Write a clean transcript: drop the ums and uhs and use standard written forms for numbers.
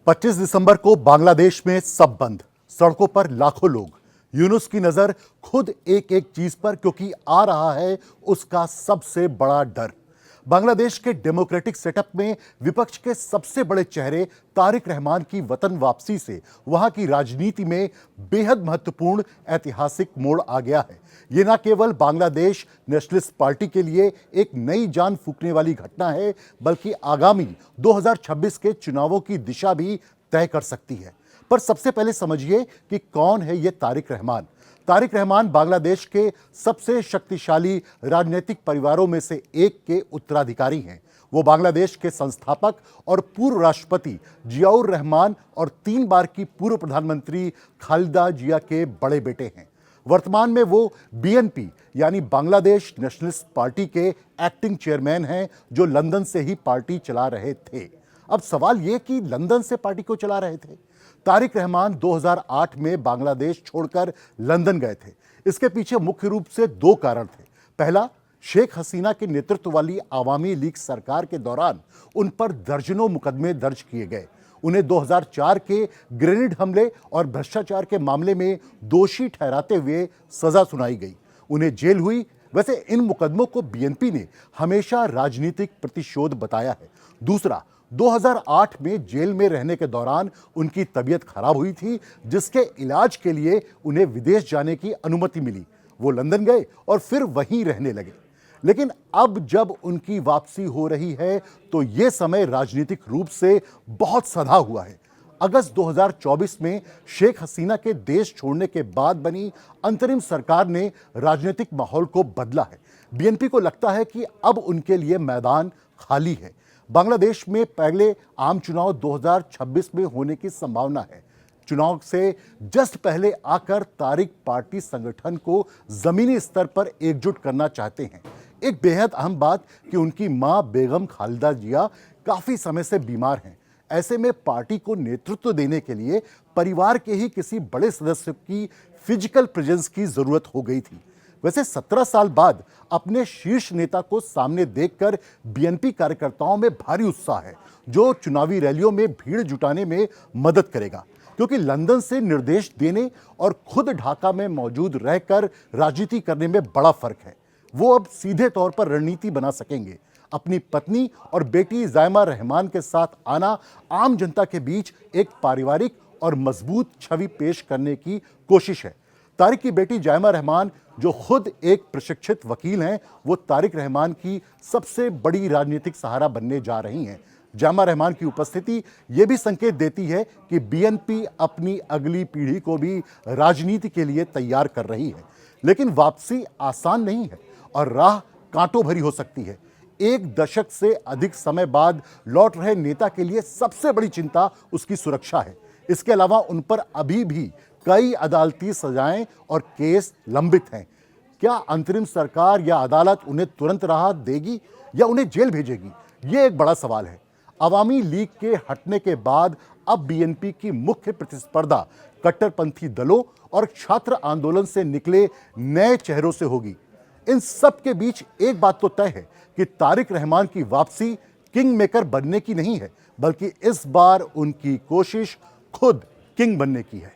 25 दिसंबर को बांग्लादेश में सब बंद, सड़कों पर लाखों लोग। यूनुस की नजर खुद एक एक चीज पर, क्योंकि आ रहा है उसका सबसे बड़ा डर। बांग्लादेश के डेमोक्रेटिक सेटअप में विपक्ष के सबसे बड़े चेहरे तारिक रहमान की वतन वापसी से वहां की राजनीति में बेहद महत्वपूर्ण ऐतिहासिक मोड़ आ गया है। ये न केवल बांग्लादेश नेशनलिस्ट पार्टी के लिए एक नई जान फूंकने वाली घटना है, बल्कि आगामी 2026 के चुनावों की दिशा भी तय कर सकती है। पर सबसे पहले समझिए कि कौन है ये तारिक रहमान। तारिक रहमान बांग्लादेश के सबसे शक्तिशाली राजनीतिक परिवारों में से एक के उत्तराधिकारी हैं। वो बांग्लादेश के संस्थापक और पूर्व राष्ट्रपति जियाउर रहमान और 3 बार की पूर्व प्रधानमंत्री खालिदा जिया के बड़े बेटे हैं। वर्तमान में वो बीएनपी यानी बांग्लादेश नेशनलिस्ट पार्टी के एक्टिंग चेयरमैन हैं, जो लंदन से ही पार्टी चला रहे थे। अब सवाल ये कि लंदन से पार्टी को चला रहे थे। तारिक रहमान 2008 में बांग्लादेश छोड़कर लंदन गए थे। इसके पीछे मुख्य रूप से 2 कारण थे। पहला, शेख हसीना के नेतृत्व वाली आवामी लीग सरकार के दौरान उन पर दर्जनों मुकदमे दर्ज किए गए। उन्हें 2004 के ग्रेनेड हमले और भ्रष्टाचार के मामले में दोषी ठहराते हुए सजा सुनाई गई। उन्हें जेल हुई। वैसे इन मुकदमों को बीएनपी ने हमेशा राजनीतिक प्रतिशोध बताया है। दूसरा, 2008 में जेल में रहने के दौरान उनकी तबीयत खराब हुई थी, जिसके इलाज के लिए उन्हें विदेश जाने की अनुमति मिली। वो लंदन गए और फिर वहीं रहने लगे। लेकिन अब जब उनकी वापसी हो रही है, तो ये समय राजनीतिक रूप से बहुत सधा हुआ है। अगस्त 2024 में शेख हसीना के देश छोड़ने के बाद बनी अंतरिम सरकार ने राजनीतिक माहौल को बदला है। बीएनपी को लगता है कि अब उनके लिए मैदान खाली है। बांग्लादेश में पहले आम चुनाव 2026 में होने की संभावना है। चुनाव से जस्ट पहले आकर तारिक पार्टी संगठन को जमीनी स्तर पर एकजुट करना चाहते हैं। एक बेहद अहम बात कि उनकी मां बेगम खालिदा जिया काफी समय से बीमार हैं। ऐसे में पार्टी को नेतृत्व देने के लिए परिवार के ही किसी बड़े सदस्य की फिजिकल प्रेजेंस की जरूरत हो गई थी। वैसे 17 साल बाद अपने शीर्ष नेता को सामने देखकर बीएनपी कार्यकर्ताओं में भारी उत्साह है, जो चुनावी रैलियों में भीड़ जुटाने में मदद करेगा। क्योंकि लंदन से निर्देश देने और खुद ढाका में मौजूद रहकर राजनीति करने में बड़ा फर्क है। वो अब सीधे तौर पर रणनीति बना सकेंगे। अपनी पत्नी और बेटी जायमा रहमान के साथ आना आम जनता के बीच एक पारिवारिक और मजबूत छवि पेश करने की कोशिश है। तारिक की बेटी जायमा रहमान, जो खुद एक प्रशिक्षित वकील हैं, वो तारिक रहमान की सबसे बड़ी राजनीतिक सहारा बनने जा रही हैं। जायमा रहमान की उपस्थिति ये भी संकेत देती है कि बीएनपी अपनी अगली पीढ़ी को भी राजनीति के लिए तैयार कर रही है। लेकिन वापसी आसान नहीं है और राह कांटों भरी हो सकती है। 1 दशक से अधिक समय बाद लौट रहे नेता के लिए सबसे बड़ी चिंता उसकी सुरक्षा है। इसके अलावा उन पर अभी भी कई अदालती सजाएं और केस लंबित हैं। क्या अंतरिम सरकार या अदालत उन्हें तुरंत राहत देगी या उन्हें जेल भेजेगी? ये एक बड़ा सवाल है। अवामी लीग के हटने के बाद अब बीएनपी की मुख्य प्रतिस्पर्धा कट्टरपंथी दलों और छात्र आंदोलन से निकले नए चेहरों से होगी। इन सब के बीच एक बात तो तय है कि तारिक रहमान की वापसी किंग मेकर बनने की नहीं है, बल्कि इस बार उनकी कोशिश खुद किंग बनने की है।